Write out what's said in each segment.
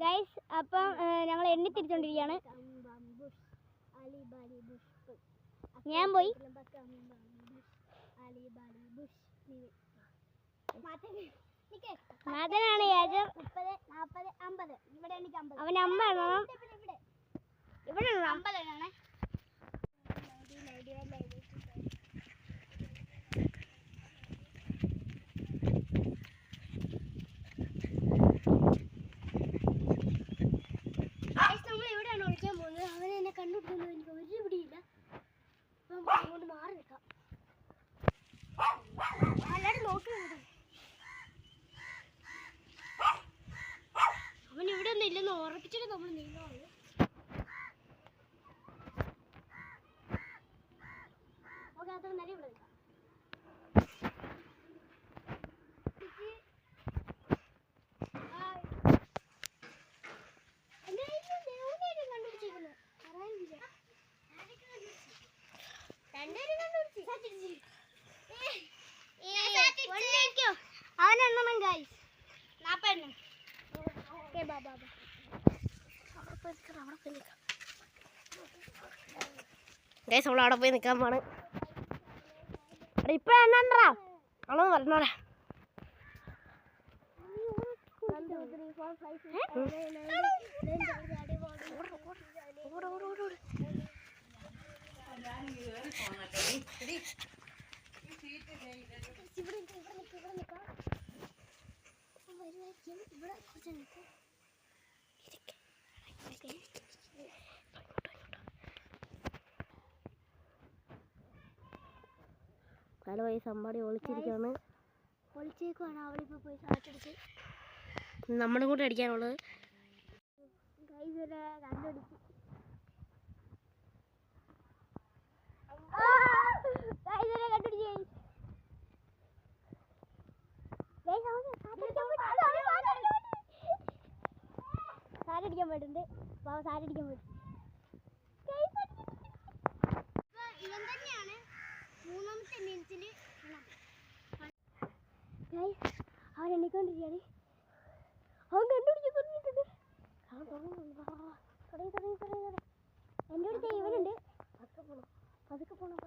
Guys അപ്പം ഞങ്ങൾ എണ്ണി തിരിച്ചോണ്ടിരിക്കുകയാണ്. ഞാൻ പോയി മാതനാണ് യാചം. അവൻ 50 ഇവിടെ 50 ഇവിടെയാണ് ഒളിക്കാൻ പോകുന്നത്. അവനെ എന്നെ കണ്ടുപിടിക്കുന്നത് എനിക്ക് ഒരു പിടിയില്ല. അപ്പം അങ്ങോട്ട് മാറി നിൽക്കാം. എല്ലാവരും നോക്കുന്നുണ്ട്. അവൻ ഇവിടെ ഒന്നും ഇല്ലെന്ന് ഉറപ്പിച്ചിട്ട് നമ്മൾ നീങ്ങുള്ളൂ. ഓക്കെ, അത്ര നേരം ഇവിടെ നിൽക്കാം. അവനെണ്ണം ഗൈസ് 40. ഓക്കെ ബാബാ ഗൈസ് നമ്മൾ അവിടെ പോയി നിൽക്കാൻ പോണ്. ഇപ്പൊ എന്നാ അവളൊന്ന് പറഞ്ഞോളെ. പല വഴി സമ്പാടി ഒളിച്ചിരിക്കുകയാണ്. ഒളിച്ചേക്കുവാണ്. അവളിപ്പോൾ പോയി സാറ്റടിച്ച് നമ്മളും കൂടെ അടിക്കാനുള്ളത്. കണ്ടുപിടിച്ച് സാരടിക്കാൻ പോയിട്ടുണ്ട്. സാരടിക്കാൻ പോയിട്ട് ഇവൻ തന്നെയാണ് 3ാമത്തെ ഇന്നിങ്സിൽ അവൻ എണ്ണിക്കൊണ്ടിരിക്കുകയാണ്. അവൻ കണ്ടുപിടിച്ച് തുടങ്ങിയിട്ടുണ്ട്. അവൻ തുടങ്ങി. എൻ്റെ അടുത്ത് ഇവനുണ്ട്. പതുക്കെ പോണം.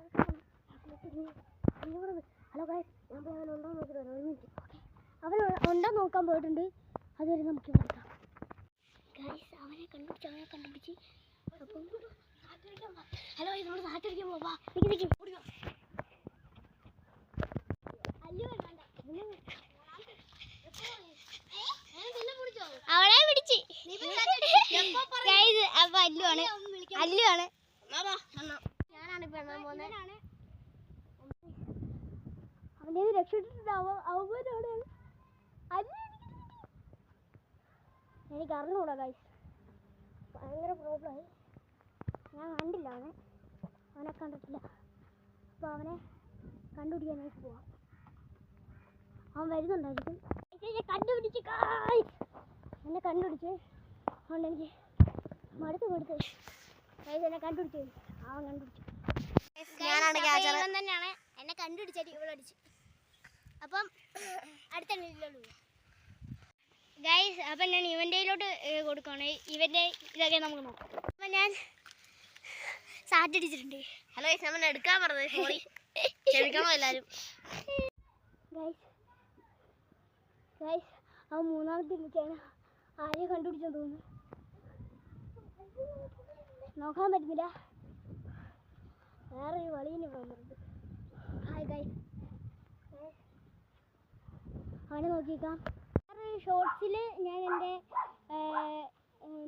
ഹലോ ഗൈസ്, ഞാൻ പോയി അവൻ ഉണ്ടോ നോക്കിയിട്ട് വരാം. 1 മിനിറ്റ്. ഓക്കെ, അവൻ ഉണ്ടോ നോക്കാൻ പോയിട്ടുണ്ട്. അതുവരെ നമുക്ക് നോക്കാം. ഗൈസ് അവനെ കണ്ടുപിടിച്ച് അപ്പം ഹലോ നമ്മൾ സാറ്റടിക്കാൻ പോവാ. അവളെ പിടിച്ച് അപ്പൊ അല്ലുവാണ്. ഞാനാണിപ്പോ എണ്ണാൻ പോകുന്നത്. അവനെ രക്ഷപ്പെട്ടിട്ടുണ്ടാവും. അവനോടാണ് എനിക്ക് അറിഞ്ഞൂടാ ഗൈസ്. ഭയങ്കര പ്രോബ്ലമായി. ഞാൻ കണ്ടില്ല അവനെ കണ്ടിട്ടില്ല. അപ്പോൾ അവനെ കണ്ടുപിടിക്കാനായിട്ട് പോവാം. അവൻ വരുന്നുണ്ടായിരിക്കും. കണ്ടുപിടിച്ച് എന്നെ കണ്ടുപിടിച്ച്. അതുകൊണ്ട് എനിക്ക് മടുത്ത് എന്നെ കണ്ടുപിടിച്ചു. അവൻ കണ്ടുപിടിച്ചു. ഇവൻ തന്നെയാണ് എന്നെ കണ്ടുപിടിച്ചിട്ട് ഇവളടിച്ച്. അപ്പം അടുത്തുള്ളൂ ഗൈസ്. അപ്പം ഞാൻ ഇവൻ്റെ കയ്യിലോട്ട് കൊടുക്കുകയാണ്. ഇവൻ്റെ ഇതൊക്കെ നമുക്ക് നോക്കാം. അപ്പം ഞാൻ സാറ്റടിച്ചിട്ടുണ്ട്. ഹലോ ഗൈസ്, നമ്മൾ എടുക്കാൻ പറഞ്ഞത് സോറി, ക്ഷമിക്കണം എല്ലാവരും. ഗൈസ് അവൻ 3ാമത്തെ ഇന്നിങ്സാണ്. ആരെയും കണ്ടുപിടിച്ചെന്ന് തോന്നുന്നു. നോക്കാൻ പറ്റുന്നില്ല. വേറൊരു വളീന് പോകുന്നുണ്ട്. ഹായ് ഗൈസ്, അവനെ നോക്കിയേക്കാം. വേറൊരു ഷോർട്സിൽ ഞാൻ എൻ്റെ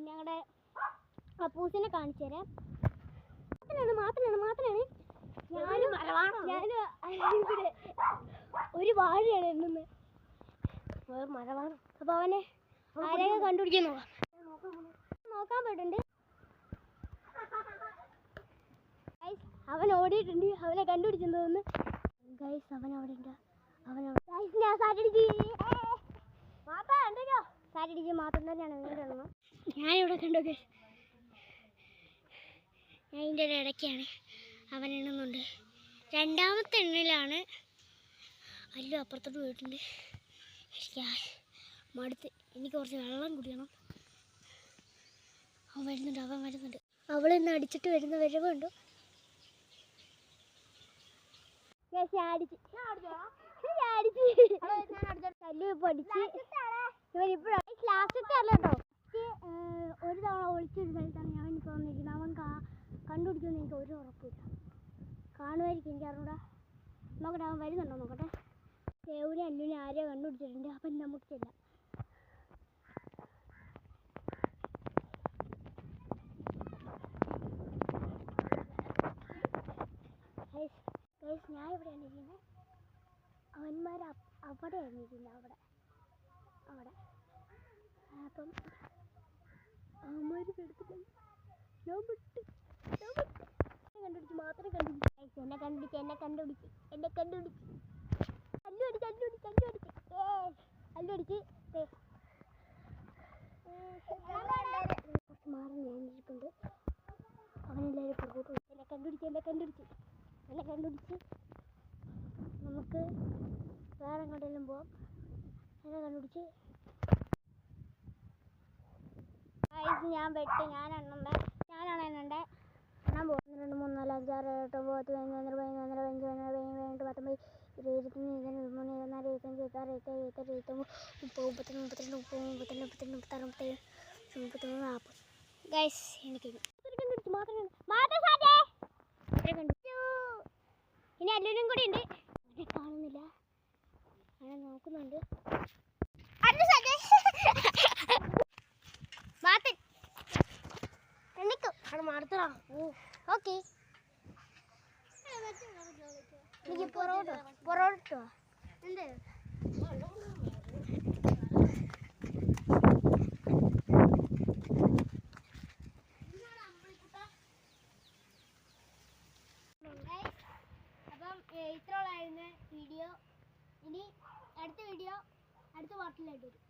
ഞങ്ങളുടെ അപ്പൂസിനെ കാണിച്ചു തരാം. മാത്രമാണ് ഞാനും ഇവിടെ ഒരു വാഴയാണ് എണ്ണുന്നത്. വേറെ മഴവാണ്. അപ്പോൾ അവനെ ആരെയൊക്കെ കണ്ടുപിടിക്കാൻ നോക്കാൻ പോയിട്ടുണ്ട്. അവൻ ഓടിയിട്ടുണ്ട്. അവനെ കണ്ടുപിടിച്ചെന്ന് തോന്നുന്നു. ഗൈസ് അവൻ അവിടെ ഉണ്ട്. ഞാൻ സാറ്റടിച്ച് മാത്രം തന്നെയാണ് വീണ്ടും. ഞാനിവിടെ കണ്ടു ഗൈസ്. ഞാൻ ഇതിൻ്റെ ഇടയ്ക്കാണ്. അവൻ എണ്ണുന്നുണ്ട്. 2ാമത്തെ എണ്ണിലാണ്. അല്ലു അപ്പുറത്തോട്ട് പോയിട്ടുണ്ട്. മടുത്ത്. എനിക്ക് കുറച്ച് വെള്ളം കുടിക്കണം. അവൻ വരുന്നുണ്ട്. അവളിന്ന് അടിച്ചിട്ട് വരുന്ന വരവുണ്ടോ? ഒരു തവണ ഒളിച്ചൊരു സ്ഥലത്താണ് ഞാൻ എനിക്ക് വന്നിരിക്കുന്നത്. അവൻ കണ്ടുപിടിക്കുമെന്ന് എനിക്ക് ഒരു ഉറപ്പില്ല. കാണുമായിരിക്കും, എനിക്ക് അറിഞ്ഞൂടാ. നോക്കട്ടെ, അവൻ വരുന്നുണ്ടോ നോക്കട്ടെ. സേവിനെ അല്ലുവിനെ ആരെയോ കണ്ടുപിടിച്ചിട്ടുണ്ട്. അപ്പം നമുക്ക് ചെല്ലാം. ഞാൻ ഇവിടെയാണ് ഇരിക്കുന്നത്. അവന്മാർ അവിടെയാണ് ഇരിക്കുന്നത്. അവിടെ അപ്പം അവന്മാർ എടുത്തിട്ടുണ്ട്. കണ്ടുപിടിച്ച് മാത്രമേ കണ്ടുപിടിച്ചു. എന്നെ കണ്ടുപിടിച്ച് അല്ലുപിടിച്ച് കുറച്ച് മാറി ഞാനിരിപ്പുണ്ട്. അവനെല്ലാവരും പുറകോട്ട് എന്നെ കണ്ടുപിടിച്ച് നമുക്ക് വേറെ എങ്ങോട്ടെങ്കിലും പോവാം. എന്നെ കണ്ടുപിടിച്ച് ഞാനാണ് എണ്ണുണ്ട്. എണ്ണാൻ പോകും. 1 2 3 4 5 6 7 8 9 10 11 12 15 16 17 18 19 20 21 22 23 24 ഗൈസ് എനിക്ക് ഇനി എല്ലാവരും കൂടി ഉണ്ട്. അവനെ കാണുന്നില്ല, അവനെ നോക്കുന്നുണ്ട്. ഓക്കെ, എനിക്ക് പൊറോട്ട എന്ത് അപ്പം ഇത്രയുള്ളായിരുന്നു വീഡിയോ. ഇനി അടുത്ത പാർട്ടിലായിട്ട് വരും.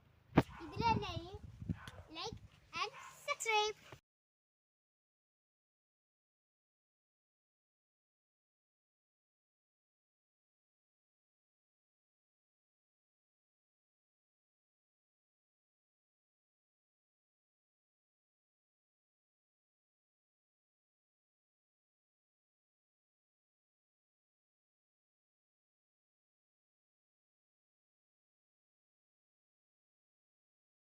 ഇതിൽ തന്നെ ലൈക്ക് ആൻഡ് സബ്സ്ക്രൈബ്.